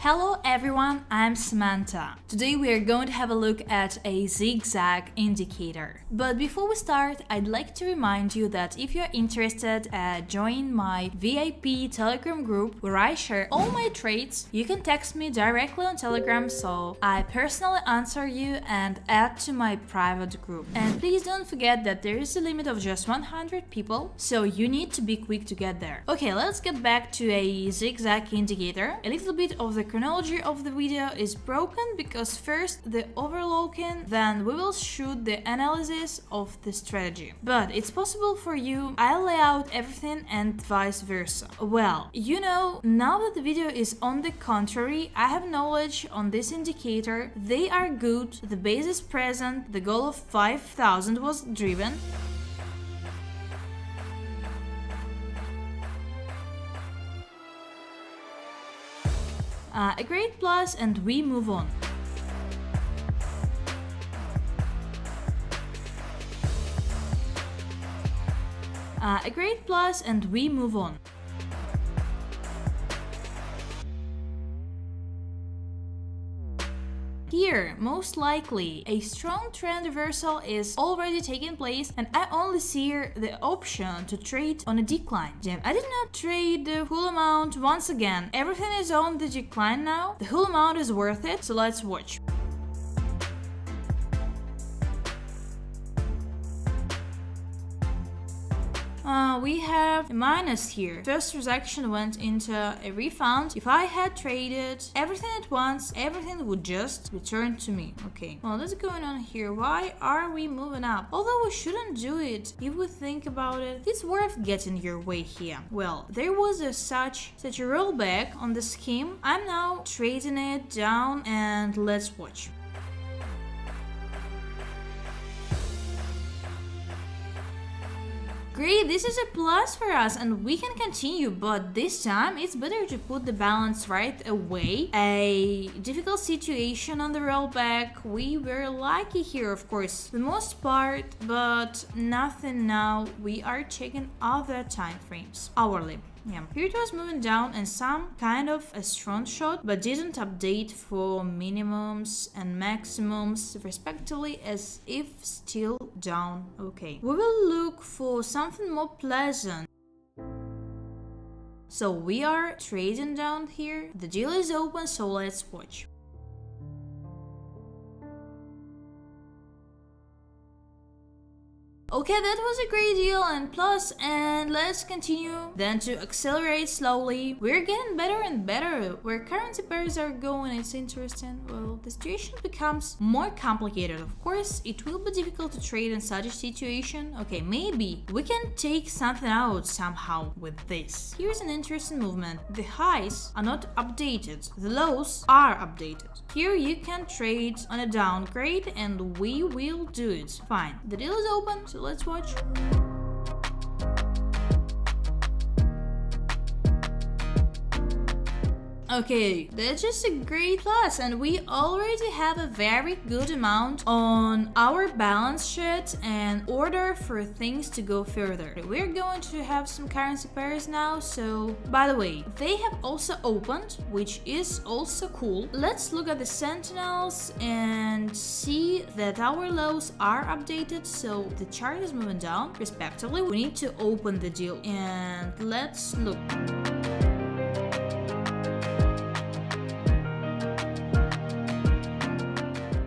Hello everyone, I'm Samantha. Today we are going to have a look at a zigzag indicator. But before we start, I'd like to remind you that if you're interested, join my VIP Telegram group where I share all my trades. You can text me directly on Telegram, so I personally answer you and add to my private group. And please don't forget that there is a limit of just 100 people, so you need to be quick to get there. Okay, let's get back to a zigzag indicator. A little bit of the chronology of the video is broken because first the overlooking, then we will shoot the analysis of the strategy. But it's possible for you. I'll lay out everything and vice versa. Well, you know, now that the video is on the contrary, I have knowledge on this indicator. They are good, the base is present, the goal of 5,000 was driven. A great plus, and we move on. A great plus, and we move on. Here, most likely, a strong trend reversal is already taking place, and I only see here the option to trade on a decline. Damn, I did not trade the full amount once again. Everything is on the decline now. The whole amount is worth it, so let's watch. We have a minus here. First transaction went into a refund. If I had traded everything at once, everything would just return to me. Okay, well, what's going on here? Why are we moving up? Although we shouldn't do it, if we think about it, it's worth getting your way here. Well, there was such a rollback on the scheme. I'm now trading it down, and let's watch. Great, this is a plus for us and we can continue, but this time it's better to put the balance right away. A difficult situation on the rollback. We were lucky here, of course, the most part, but nothing now. We are checking other time frames, hourly. Yeah, here it was moving down and some kind of a strong shot, but didn't update for minimums and maximums respectively, as if still down. Okay, we will look for something more pleasant. So we are trading down here. The deal is open, so let's watch. Okay, that was a great deal and plus, and let's continue then to accelerate slowly. We're getting better and better. Where currency pairs are going, it's interesting. Well, the situation becomes more complicated. Of course, it will be difficult to trade in such a situation. Okay, maybe we can take something out somehow with this. Here's an interesting movement. The highs are not updated. The lows are updated. Here you can trade on a downgrade and we will do it. Fine. The deal is open, so let's watch. Okay, that's just a great plus, and we already have a very good amount on our balance sheet and order for things to go further. We're going to have some currency pairs now, so by the way, they have also opened, which is also cool. Let's look at the sentinels and see that our lows are updated, so the chart is moving down respectively. We need to open the deal and let's look.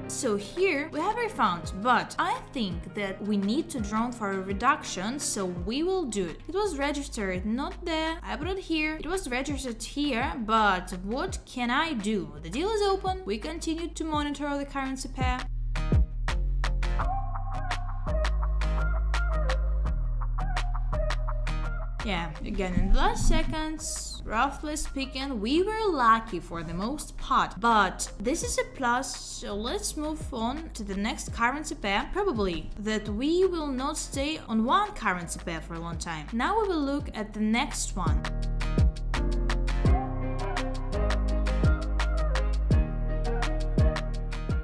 So here we have a refund, but I think that we need to drone for a reduction, so we will do it. It was registered not there, I put it here, it was registered here, but what can I do? The deal is open, we continue to monitor the currency pair. Yeah, again in the last seconds, roughly speaking, we were lucky for the most part, but this is a plus, so let's move on to the next currency pair. Probably that we will not stay on one currency pair for a long time. Now we will look at the next one.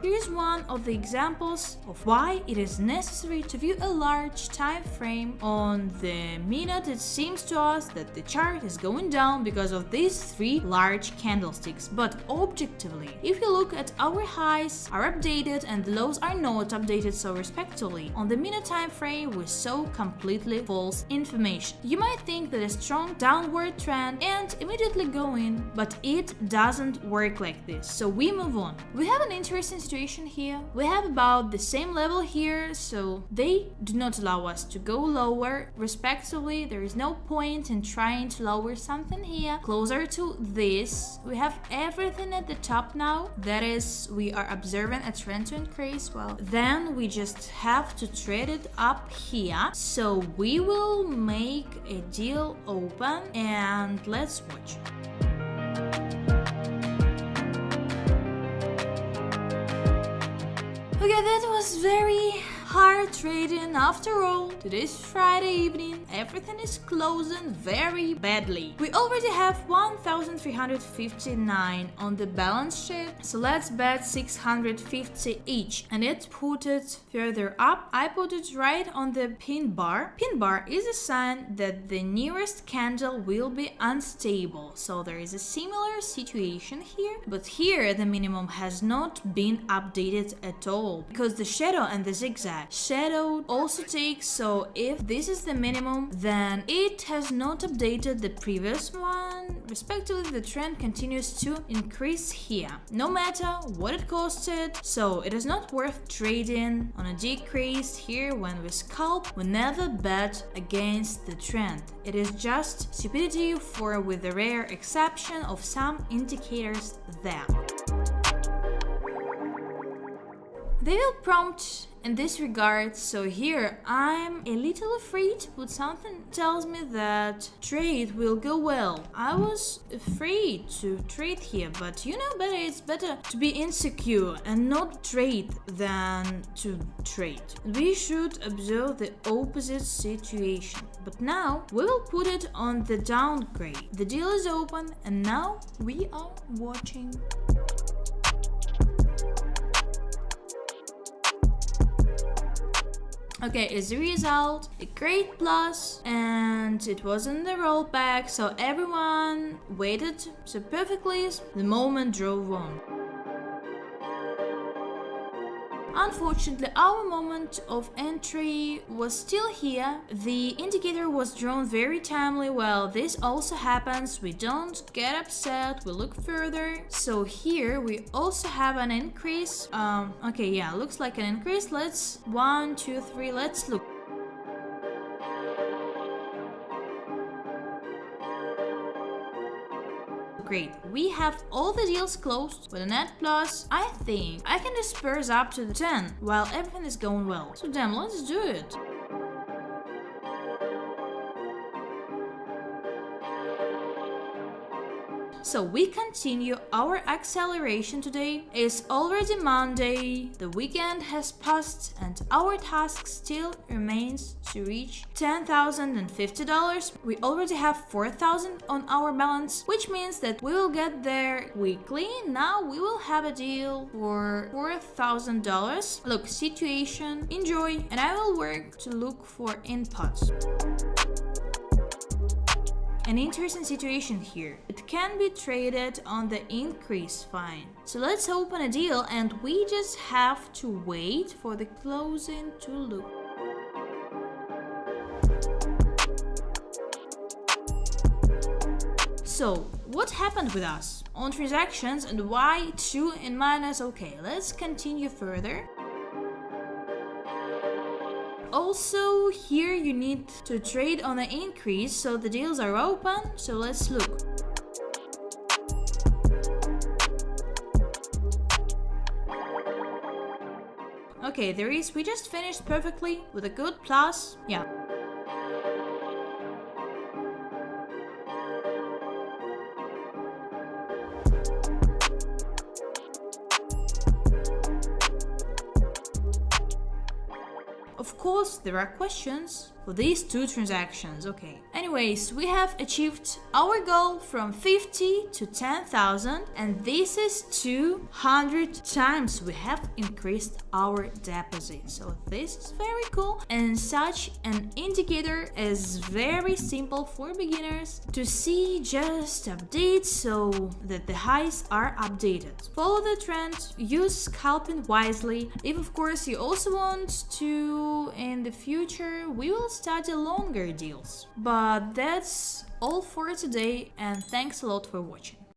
Here's one one of the examples of why it is necessary to view a large time frame. On the minute, it seems to us that the chart is going down because of these three large candlesticks, but objectively, if you look at our highs are updated and the lows are not updated, so respectively, on the minute time frame we saw completely false information. You might think that a strong downward trend and immediately go in, but it doesn't work like this, so we move on. We have an interesting situation here. We have about the same level here, so they do not allow us to go lower. Respectively, there is no point in trying to lower something here. Closer to this, we have everything at the top now. That is, we are observing a trend to increase. Well, then we just have to trade it up here. So we will make a deal open and let's watch. Okay, that was very hard trading after all. Today's Friday evening, everything is closing very badly. We already have 1,359 on the balance sheet, so let's bet 650 each and it put it further up. I put it right on the pin bar. Pin bar is a sign that the nearest candle will be unstable, so there is a similar situation here, but here the minimum has not been updated at all because the shadow and the zigzag shadow also takes, so if this is the minimum then it has not updated the previous one. Respectively, the trend continues to increase here no matter what it costed, so it is not worth trading on a decrease here. When we scalp, we never bet against the trend. It is just stupidity, for with the rare exception of some indicators there. They will prompt in this regard, so here I'm a little afraid, but something tells me that trade will go well. I was afraid to trade here, but you know better, it's better to be insecure and not trade than to trade. We should observe the opposite situation, but now we will put it on the downgrade. The deal is open and now we are watching. Okay, as a result, a great plus, and it wasn't the rollback, so everyone waited so perfectly. The moment drove on. Unfortunately, our moment of entry was still here. The indicator was drawn very timely. Well, this also happens. We don't get upset. We look further. So here we also have an increase. Okay, yeah, looks like an increase. Let's 1, 2, 3. Let's look. Great, we have all the deals closed with a net plus. I think I can disperse up to the 10 while everything is going well. So damn, let's do it. So we continue our acceleration today. It's already Monday, the weekend has passed, and our task still remains to reach $10,050. We already have 4,000 on our balance, which means that we will get there quickly. Now we will have a deal for $4,000. Look, situation, enjoy, and I will work to look for inputs. An interesting situation here. It can be traded on the increase, fine. So let's open a deal and we just have to wait for the closing to look. So what happened with us on transactions and why 2 in minus? Okay, let's continue further. Also, here you need to trade on an increase, so the deals are open, so let's look. Okay, we just finished perfectly with a good plus, yeah. Of course, there are questions for these two transactions, okay. Anyway, Anyways, we have achieved our goal from 50 to 10,000, and this is 200 times we have increased our deposit. So this is very cool, and such an indicator is very simple for beginners to see. Just update so that the highs are updated. Follow the trend, use scalping wisely. If of course you also want to in the future, we will study longer deals. But that's all for today, and thanks a lot for watching.